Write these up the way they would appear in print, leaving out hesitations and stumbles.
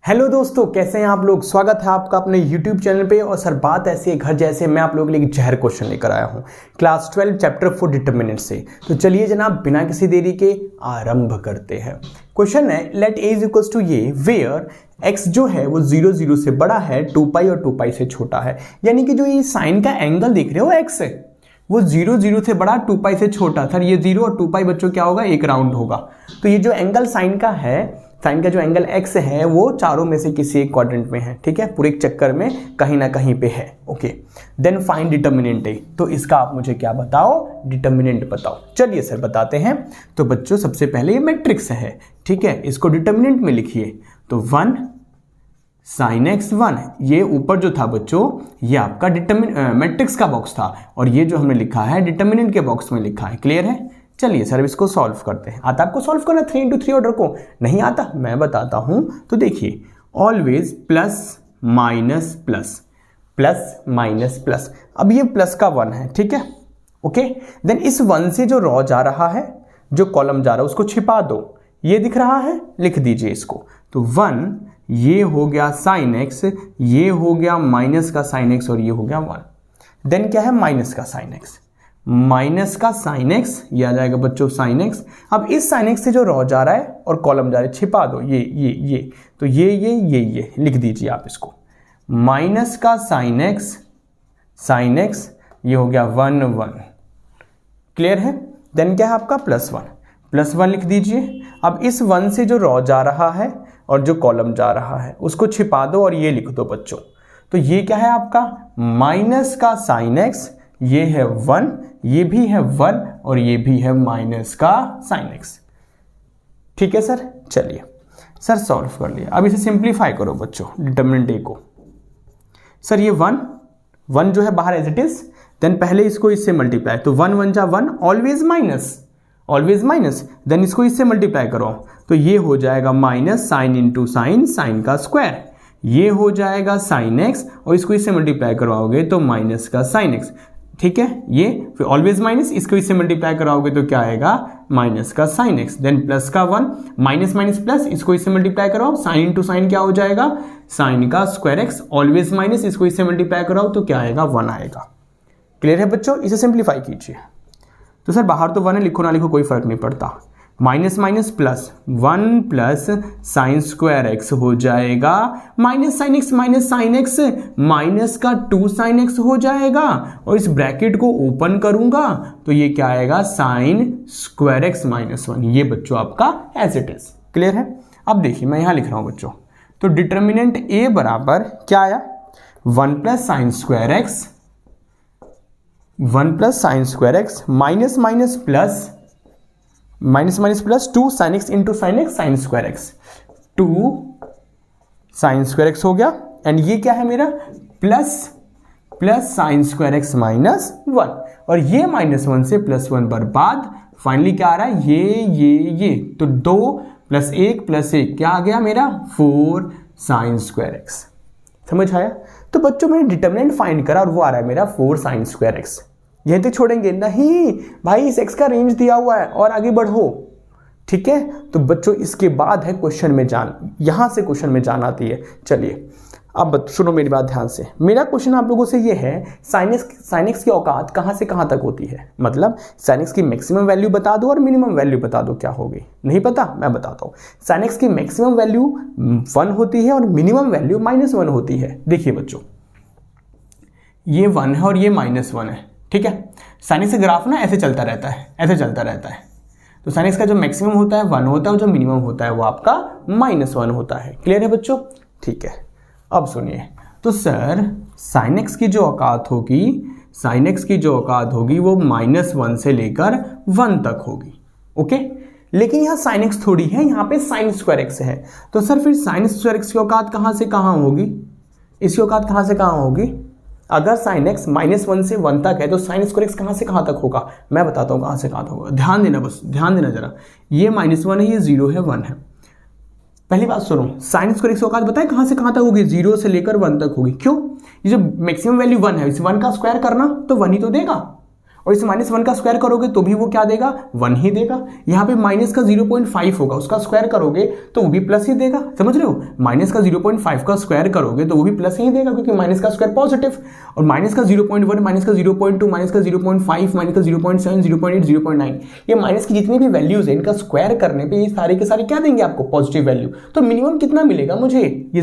Hello दोस्तों, कैसे हैं आप लोग। स्वागत है आपका अपने YouTube चैनल पे। और सर बात ऐसी है घर जैसे, मैं आप लोगों के लिए एक जहर क्वेश्चन लेकर आया हूं क्लास 12 चैप्टर 4 डिटरमिनेंट से। तो चलिए जनाब बिना किसी देरी के आरंभ करते हैं। क्वेश्चन है let A is equals to ये वेयर x जो है वो 0 0 से बड़ा है, 2π और 2π से छोटा है। यानी कि जो ये साइन का एंगल देख रहे हो x है वो 0 0 से बड़ा, 2π से छोटा। सर ये 0 और 2π बच्चों क्या होगा, एक राउंड होगा। तो ये जो एंगल साइन का है, साइन का जो एंगल x है वो चारों में से किसी एक क्वाड्रेंट में है। ठीक है, पूरे एक चक्कर में कहीं ना कहीं पे है। ओके, देन फाइंड डिटर्मिनेंट ए। तो इसका आप मुझे क्या बताओ, डिटर्मिनेंट बताओ। चलिए सर बताते हैं। तो बच्चों सबसे पहले ये मैट्रिक्स है, ठीक है, इसको डिटर्मिनेंट में लिखिए। तो 1 sin x 1, ये ऊपर जो था बच्चों ये आपका मैट्रिक्स का बॉक्स था, और ये जो हमने लिखा है डिटर्मिनेंट के बॉक्स में लिखा है। क्लियर है। चलिए सर इसको सॉल्व करते हैं। आता आपको सॉल्व करना 3 into 3 ऑर्डर को? नहीं आता, मैं बताता हूं। तो देखिए always plus minus plus, plus minus plus. अब ये प्लस का 1 है, ठीक है। ओके, देन इस 1 से जो रॉ जा रहा है, जो कॉलम जा रहा है, उसको छिपा दो। ये दिख रहा है, लिख दीजिए इसको। तो 1 ये हो गया साइन एक्स, ये हो गया माइनस का साइन एक्स, और ये हो गया 1। देन क्या है, माइनस का साइन एक्स, माइनस का साइन एक्स, ये आ जाएगा बच्चों साइन एक्स। अब इस साइन एक्स से जो रॉ जा रहा है और कॉलम जा रहा है, छिपा दो ये। तो ये लिख दीजिए आप इसको। माइनस का साइन एक्स, साइन एक्स, ये हो गया 1 1। क्लियर है। देन क्या है आपका प्लस 1 लिख दीजिए। अब इस 1 से जो रॉ जा रहा है और जो कॉलम जा रहा है उसको छिपा दो और ये लिख दो बच्चों। तो ये क्या है आपका माइनस का साइन एक्स, ये है 1, ये भी है 1, और ये भी है माइनस का साइन एक्स। ठीक है सर। चलिए सर सॉल्व कर लिया। अब इसे सिंप्लीफाई करो बच्चों, डिटरमिनेंट ए को। सर ये 1 जो है बाहर एज इट इज, देन पहले इसको इससे मल्टीप्लाई। तो 1 1 जा 1, ऑलवेज माइनस, देन इसको इससे मल्टीप्लाई करो। तो ये हो जाएगा minus sine into sine, sine का स्क्वायर। ये हो जाएगा साइन एक्स, और इसको इससे मल्टीप्लाई करवाओगे तो माइनस का साइन एक्स। ठीक है, ये फिर ऑलवेज माइनस, इसको इससे मल्टीप्लाई कराओगे तो क्या आएगा, माइनस का साइन एक्स। देन प्लस का 1, माइनस माइनस प्लस, इसको इससे मल्टीप्लाई कराओ, साइन इंटू साइन क्या हो जाएगा, साइन का स्क्वायर एक्स। ऑलवेज माइनस, इसको इससे मल्टीप्लाई कराओ तो क्या आएगा, 1 आएगा। क्लियर है बच्चों। इसे सिंप्लीफाई कीजिए। तो सर बाहर तो 1 है, लिखो ना लिखो कोई फर्क नहीं पड़ता। Minus minus plus, 1 plus sine square x हो जाएगा, माइनस साइन एक्स माइनस का 2 साइन एक्स हो जाएगा, और इस ब्रैकेट को ओपन करूंगा तो ये क्या आएगा, साइन स्क्वायर एक्स माइनस 1। ये बच्चों आपका एज इट इज। क्लियर है। अब देखिए मैं यहां लिख रहा हूं बच्चों। तो डिटर्मिनेंट ए बराबर क्या आया, 1 plus sine square x, 1 plus sine square x, minus minus plus, minus minus plus 2 sine x into sine x, sine square x, 2 sine square x हो गया। एंड ये क्या है मेरा, plus sine square x minus 1, और ये minus 1 से plus 1 बर्बाद। फाइनली क्या आ रहा है, ये तो 2 प्लस 1 क्या आ गया मेरा, 4 साइन स्क्वायर एक्स। समझ आया। तो बच्चों मैंने डिटर्मिनेंट फाइंड करा और वो आ रहा है मेरा 4 साइन स्क्वायर एक्स। यहीं तक छोड़ेंगे नहीं भाई, इस एक्स का रेंज दिया हुआ है और आगे बढ़ो। ठीक है। तो बच्चों इसके बाद है क्वेश्चन में जान, यहां से क्वेश्चन में जान आती है। चलिए अब सुनो मेरी बात ध्यान से। मेरा क्वेश्चन आप लोगों से ये है, साइन एक्स की औकात कहां से कहां तक होती है। मतलब साइन एक्स की मैक्सिमम वैल्यू बता दो और मिनिमम वैल्यू बता दो, क्या होगी। नहीं पता, मैं बताता हूं। साइन एक्स की मैक्सिमम वैल्यू 1 होती है और मिनिमम वैल्यू -1 होती है। देखिए बच्चों ये 1 है और ये -1 है। ठीक है। साइन एक्स का ग्राफ ना ऐसे चलता रहता है, तो साइन एक्स का जो मैक्सिमम होता है 1 होता है, और जो मिनिमम होता है वो आपका -1 होता है। क्लियर है बच्चों। ठीक है। अब सुनिए। तो सर साइन एक्स की जो औकात होगी, वो -1 से लेकर 1 तक होगी। ओके, लेकिन यहाँ साइन एक्स थोड़ी है, यहाँ पे साइन स्क्वायर एक्स है। तो सर फिर साइन स्क्वायर एक्स की औकात कहाँ से कहाँ होगी, इसकी औकात कहाँ से कहाँ होगी। अगर साइन एक्स -1 से 1 तक है तो साइन स्क्वायर एक्स कहाँ से कहाँ तक होगा, मैं बताता हूँ कहाँ से कहाँ तक होगा। ध्यान देना, बस ध्यान देना जरा। ये -1 है, ये 0 है, 1 है। पहली बात सुनो, साइन स्क्वायर एक्स की औकात बताए कहाँ से कहाँ तक होगी, 0 से लेकर 1 तक होगी। क्यों, ये जो मैक्सिमम वैल्यू 1 है, इस 1 का स्क्वायर करना तो 1 ही तो देगा, और इस -1 का स्क्वायर करोगे तो भी वो क्या देगा, 1 ही देगा। यहाँ पे माइनस का 0.5 होगा, उसका स्क्वायर करोगे तो वो भी प्लस ही देगा, समझ रहे हो। माइनस का 0.5 का स्क्वायर करोगे तो वो भी प्लस ही देगा, क्योंकि माइनस का स्क्वायर पॉजिटिव। और माइनस का 0.1, माइनस का 0.2, माइनस का 0.5, माइनस का 0.7, 0.8, 0.9, ये माइनस की जितनी भी वैल्यूज है इनका स्क्वायर करने पे ये सारे के सारे क्या देंगे आपको, पॉजिटिव वैल्यू। तो मिनिमम कितना मिलेगा मुझे, ये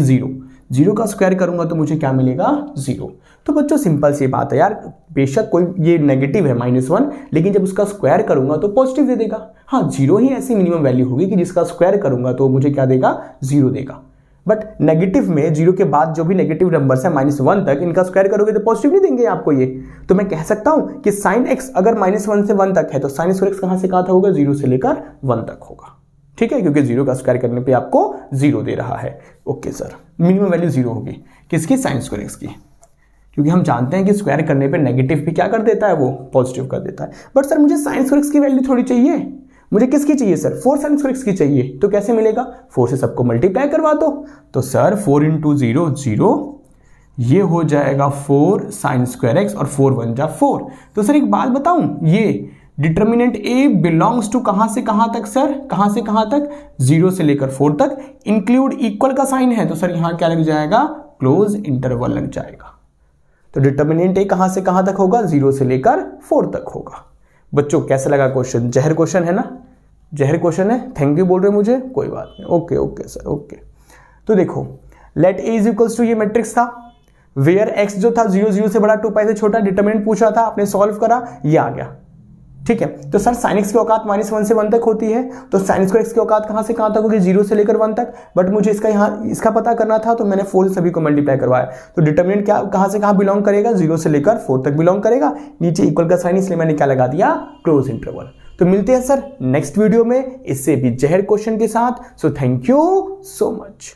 0 का स्क्वायर करूंगा तो मुझे क्या मिलेगा, 0। तो बच्चों सिंपल सी बात है यार, बेशक कोई ये नेगेटिव है -1, लेकिन जब उसका स्क्वायर करूंगा तो पॉजिटिव दे देगा। हाँ, 0 ही ऐसी मिनिमम वैल्यू होगी कि जिसका स्क्वायर करूंगा तो मुझे क्या देगा, 0 देगा। बट नेगेटिव में 0 के बाद जो भी नेगेटिव नंबर्स है -1 तक, इनका स्क्वायर करोगे तो पॉजिटिव नहीं देंगे आपको ये। तो मैं कह सकता हूं कि sin x अगर -1 से 1 तक है तो sin स्क्वायर x कहां से कहां तक होगा, 0 से लेकर 1 तक होगा। ठीक है, क्योंकि 0 का स्क्वायर करने पे आपको 0 दे रहा है। ओके सर, मिनिमम वैल्यू 0 होगी किसकी, sin स्क्वायर x की, क्योंकि हम जानते हैं कि स्क्वायर करने पे नेगेटिव भी क्या कर देता है, वो पॉजिटिव कर देता है। बट सर मुझे sin स्क्वायर x की वैल्यू थोड़ी चाहिए, मुझे किसकी चाहिए सर, 4 sin स्क्वायर x की चाहिए। तो कैसे मिलेगा, 4 से सबको मल्टीप्लाई करवा दो। तो सर 4 × 0 0, ये हो जाएगा 4 sin स्क्वायर x और 4 1 जा 4। तो सर एक बात बताऊं, ये डिटर्मिनेंट A बिलोंग्स टू कहां से कहां तक सर, कहां से कहां तक, 0 से लेकर 4 तक। इंक्लूड इक्वल का साइन है तो सर यहां क्या लग जाएगा, क्लोज इंटरवल लग जाएगा। तो डिटर्मिनेंट A कहां से कहां तक होगा, 0 से लेकर 4 तक होगा। बच्चों कैसा लगा क्वेश्चन, जहर क्वेश्चन है ना, जहर क्वेश्चन है। थैंक यू बोल रहे मुझे, कोई बात नहीं, ओके ओके सर ओके। तो देखो let A is equals to, ये मैट्रिक्स था, वेयर x जो था 0 0 से बड़ा 2 पाई से छोटा, डिटर्मिनेंट पूछा था, आपने सॉल्व करा, ये आ गया। ठीक है, तो सर sin x की औकात -1 से 1 तक होती है, तो sin स्क्वायर x की औकात कहां से कहां तक होगी, 0 से लेकर 1 तक। बट मुझे इसका यहाँ इसका पता करना था तो मैंने 4 से सभी को मल्टीप्लाई करवाया। तो डिटर्मिनेंट क्या कहां से कहां बिलोंग करेगा, 0 से लेकर 4 तक बिलोंग करेगा। नीचे इक्वल का साइन, इसलिए मैंने क्या लगा दिया, क्लोज इंटरवल। तो मिलते हैं सर नेक्स्ट वीडियो में इससे भी जहर क्वेश्चन के साथ। So thank you so much.